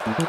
Karena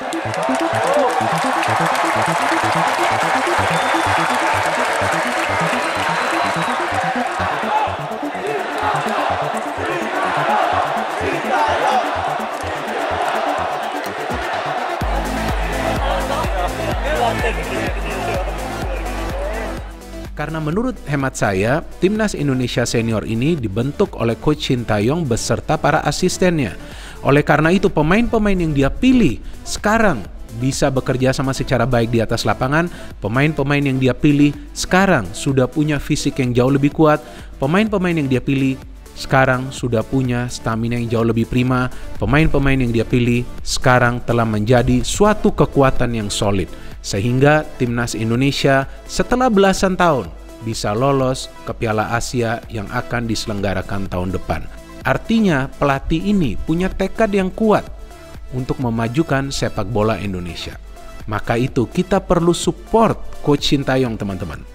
menurut hemat saya, Timnas Indonesia Senior ini dibentuk oleh Coach Sintayong beserta para asistennya. Oleh karena itu, pemain-pemain yang dia pilih sekarang bisa bekerja sama secara baik di atas lapangan. Pemain-pemain yang dia pilih sekarang sudah punya fisik yang jauh lebih kuat. Pemain-pemain yang dia pilih sekarang sudah punya stamina yang jauh lebih prima. Pemain-pemain yang dia pilih sekarang telah menjadi suatu kekuatan yang solid. Sehingga Timnas Indonesia setelah belasan tahun bisa lolos ke Piala Asia yang akan diselenggarakan tahun depan. Artinya pelatih ini punya tekad yang kuat untuk memajukan sepak bola Indonesia. Maka itu kita perlu support Coach Sintayong, teman-teman.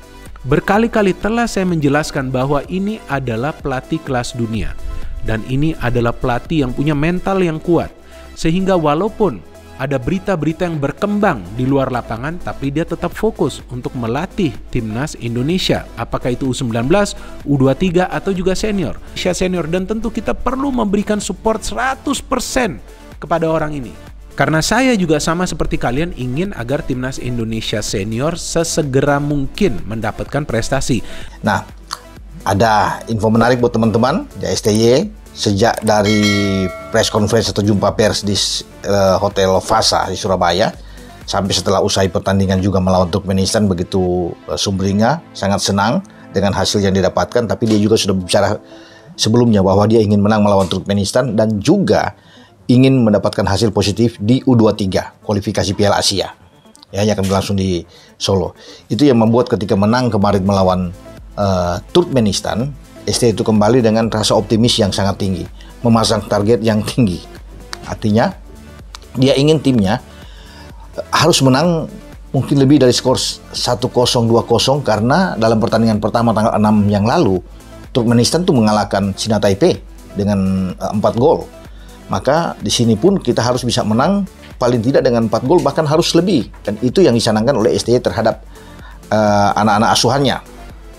Berkali-kali telah saya menjelaskan bahwa ini adalah pelatih kelas dunia. Dan ini adalah pelatih yang punya mental yang kuat. Sehingga walaupun ada berita-berita yang berkembang di luar lapangan, tapi dia tetap fokus untuk melatih Timnas Indonesia. Apakah itu U19, U23, atau juga senior. Dan tentu kita perlu memberikan support 100% kepada orang ini. Karena saya juga sama seperti kalian ingin agar Timnas Indonesia Senior sesegera mungkin mendapatkan prestasi. Nah, ada info menarik buat teman-teman di STY. Sejak dari press conference atau jumpa pers di Hotel Fasa di Surabaya, sampai setelah usai pertandingan juga melawan Turkmenistan, begitu sumringah, sangat senang dengan hasil yang didapatkan. Tapi dia juga sudah bicara sebelumnya bahwa dia ingin menang melawan Turkmenistan dan juga ingin mendapatkan hasil positif di U23 kualifikasi Piala Asia ya, yang akan berlangsung di Solo. Itu yang membuat ketika menang kemarin melawan Turkmenistan, ST itu kembali dengan rasa optimis yang sangat tinggi, memasang target yang tinggi. Artinya dia ingin timnya harus menang mungkin lebih dari skor 1-0, 2-0, karena dalam pertandingan pertama tanggal 6 yang lalu Turkmenistan tuh mengalahkan China Taipei dengan 4 gol. Maka di sini pun kita harus bisa menang paling tidak dengan 4 gol, bahkan harus lebih. Dan itu yang dicanangkan oleh STY terhadap anak-anak asuhannya.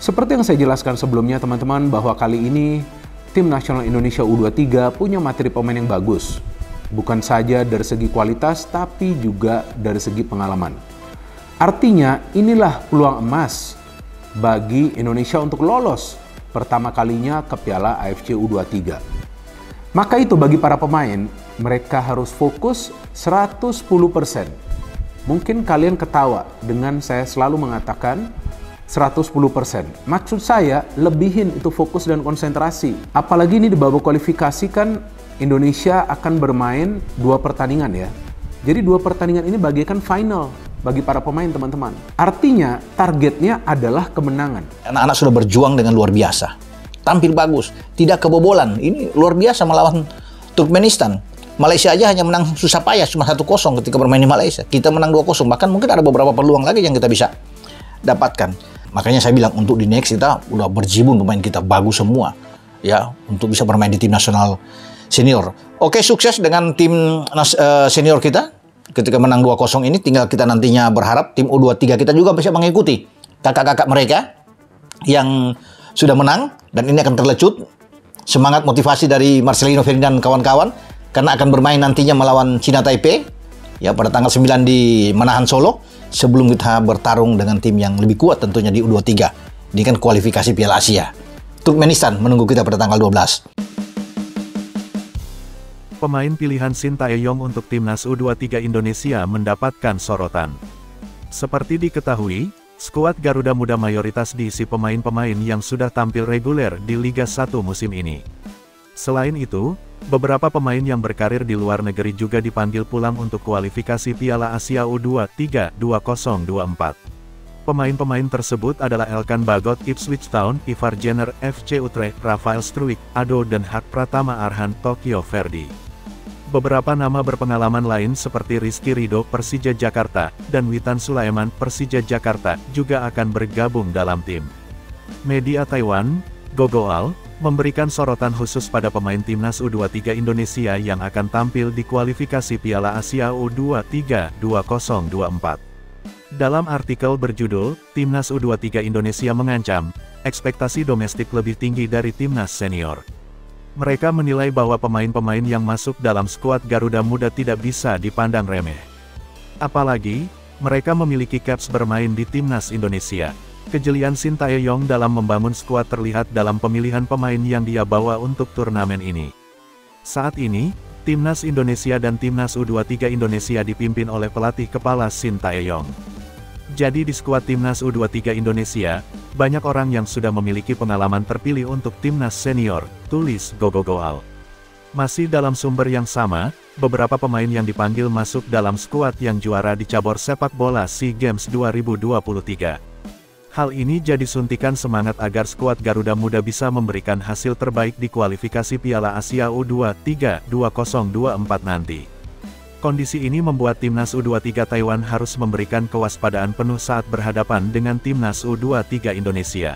Seperti yang saya jelaskan sebelumnya, teman-teman, bahwa kali ini Tim Nasional Indonesia U23 punya materi pemain yang bagus. Bukan saja dari segi kualitas, tapi juga dari segi pengalaman. Artinya, inilah peluang emas bagi Indonesia untuk lolos pertama kalinya ke Piala AFC U23. Maka itu bagi para pemain, mereka harus fokus 110%. Mungkin kalian ketawa dengan saya selalu mengatakan 110%. Maksud saya, lebihin itu fokus dan konsentrasi. Apalagi ini di babak kualifikasi kan Indonesia akan bermain 2 pertandingan ya. Jadi 2 pertandingan ini bagaikan final bagi para pemain, teman-teman. Artinya targetnya adalah kemenangan. Anak-anak sudah berjuang dengan luar biasa. Tampil bagus, tidak kebobolan. Ini luar biasa melawan Turkmenistan. Malaysia aja hanya menang susah payah, cuma 1-0 ketika bermain di Malaysia. Kita menang 2-0, bahkan mungkin ada beberapa peluang lagi yang kita bisa dapatkan. Makanya saya bilang untuk di next kita udah berjibun, pemain kita bagus semua ya untuk bisa bermain di tim nasional senior. Oke, sukses dengan tim senior kita ketika menang 2-0 ini. Tinggal kita nantinya berharap tim U23 kita juga bisa mengikuti kakak-kakak mereka yang sudah menang, dan ini akan terlecut semangat motivasi dari Marcelino Ferdinand dan kawan-kawan karena akan bermain nantinya melawan China Taipei ya pada tanggal 9 di Manahan Solo. Sebelum kita bertarung dengan tim yang lebih kuat tentunya di U23. Ini kan kualifikasi Piala Asia. Turkmenistan menunggu kita pada tanggal 12. Pemain pilihan Sintayong untuk Timnas U23 Indonesia mendapatkan sorotan. Seperti diketahui, skuad Garuda Muda mayoritas diisi pemain-pemain yang sudah tampil reguler di Liga 1 musim ini. Selain itu, beberapa pemain yang berkarir di luar negeri juga dipanggil pulang untuk kualifikasi Piala Asia U23 2024. Pemain-pemain tersebut adalah Elkan Bagot Ipswich Town, Ivar Jenner FC Utrecht, Rafael Struijk, Ado Den Haag Pratama Arhan Tokyo Verdy. Beberapa nama berpengalaman lain seperti Rizky Ridho Persija Jakarta, dan Witan Sulaiman Persija Jakarta juga akan bergabung dalam tim. Media Taiwan, Gogoal, memberikan sorotan khusus pada pemain timnas U23 Indonesia yang akan tampil di kualifikasi Piala Asia U23 2024. Dalam artikel berjudul, Timnas U23 Indonesia mengancam, ekspektasi domestik lebih tinggi dari timnas senior. Mereka menilai bahwa pemain-pemain yang masuk dalam skuad Garuda Muda tidak bisa dipandang remeh. Apalagi, mereka memiliki caps bermain di timnas Indonesia. Kejelian Sintayong dalam membangun skuad terlihat dalam pemilihan pemain yang dia bawa untuk turnamen ini. Saat ini, timnas Indonesia dan timnas U23 Indonesia dipimpin oleh pelatih kepala Sintayong. Jadi di skuad timnas U23 Indonesia, banyak orang yang sudah memiliki pengalaman terpilih untuk timnas senior, tulis Gogogoal. Masih dalam sumber yang sama, beberapa pemain yang dipanggil masuk dalam skuad yang juara di cabur sepak bola SEA Games 2023. Hal ini jadi suntikan semangat agar skuad Garuda Muda bisa memberikan hasil terbaik di kualifikasi Piala Asia U23 2024 nanti. Kondisi ini membuat timnas U23 Taiwan harus memberikan kewaspadaan penuh saat berhadapan dengan timnas U23 Indonesia.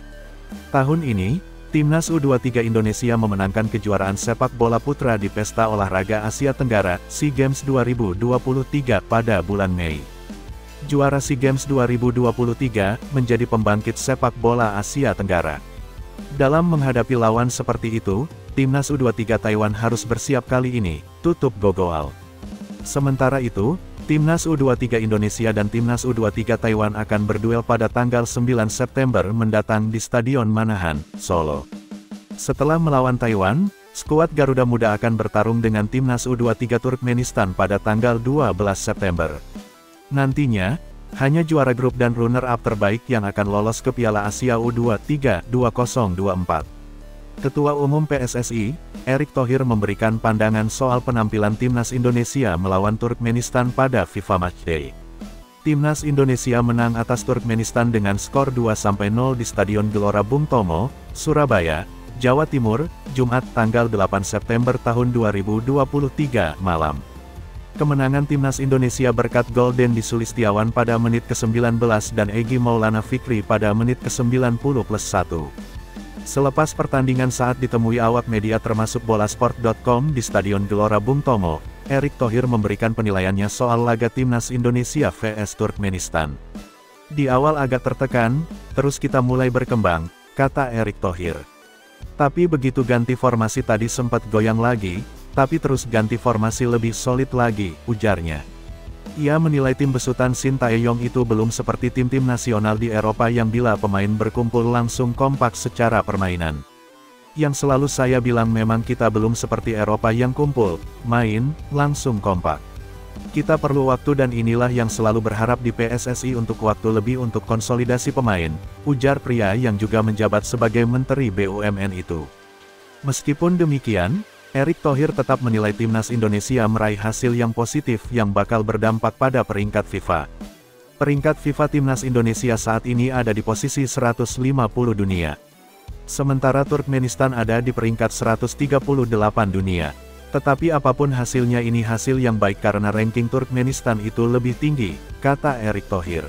Tahun ini, timnas U23 Indonesia memenangkan kejuaraan sepak bola putra di Pesta Olahraga Asia Tenggara, SEA Games 2023 pada bulan Mei. Juara SEA Games 2023 menjadi pembangkit sepak bola Asia Tenggara. Dalam menghadapi lawan seperti itu, timnas U23 Taiwan harus bersiap kali ini, tutup Gogoal. Sementara itu, timnas U23 Indonesia dan timnas U23 Taiwan akan berduel pada tanggal 9 September mendatang di Stadion Manahan, Solo. Setelah melawan Taiwan, skuad Garuda Muda akan bertarung dengan timnas U23 Turkmenistan pada tanggal 12 September. Nantinya, hanya juara grup dan runner-up terbaik yang akan lolos ke Piala Asia U23 2024. Ketua Umum PSSI, Erick Thohir memberikan pandangan soal penampilan timnas Indonesia melawan Turkmenistan pada FIFA Matchday. Timnas Indonesia menang atas Turkmenistan dengan skor 2-0 di Stadion Gelora Bung Tomo, Surabaya, Jawa Timur, Jumat tanggal 8 September tahun 2023 malam. Kemenangan timnas Indonesia berkat gol Dendi Sulistiawan pada menit ke-19 dan Egy Maulana Fikri pada menit ke-90+1. Selepas pertandingan saat ditemui awak media termasuk Bolasport.com di Stadion Gelora Bung Tomo, Erick Thohir memberikan penilaiannya soal laga timnas Indonesia vs Turkmenistan. Di awal agak tertekan, terus kita mulai berkembang, kata Erick Thohir. Tapi begitu ganti formasi tadi sempat goyang lagi, tapi terus ganti formasi lebih solid lagi, ujarnya. Ia menilai tim besutan Sintayong itu belum seperti tim-tim nasional di Eropa yang bila pemain berkumpul langsung kompak secara permainan. Yang selalu saya bilang memang kita belum seperti Eropa yang kumpul, main, langsung kompak. Kita perlu waktu dan inilah yang selalu berharap di PSSI untuk waktu lebih untuk konsolidasi pemain, ujar pria yang juga menjabat sebagai Menteri BUMN itu. Meskipun demikian, Erick Thohir tetap menilai timnas Indonesia meraih hasil yang positif yang bakal berdampak pada peringkat FIFA. Peringkat FIFA timnas Indonesia saat ini ada di posisi 150 dunia. Sementara Turkmenistan ada di peringkat 138 dunia. Tetapi apapun hasilnya ini hasil yang baik karena ranking Turkmenistan itu lebih tinggi, kata Erick Thohir.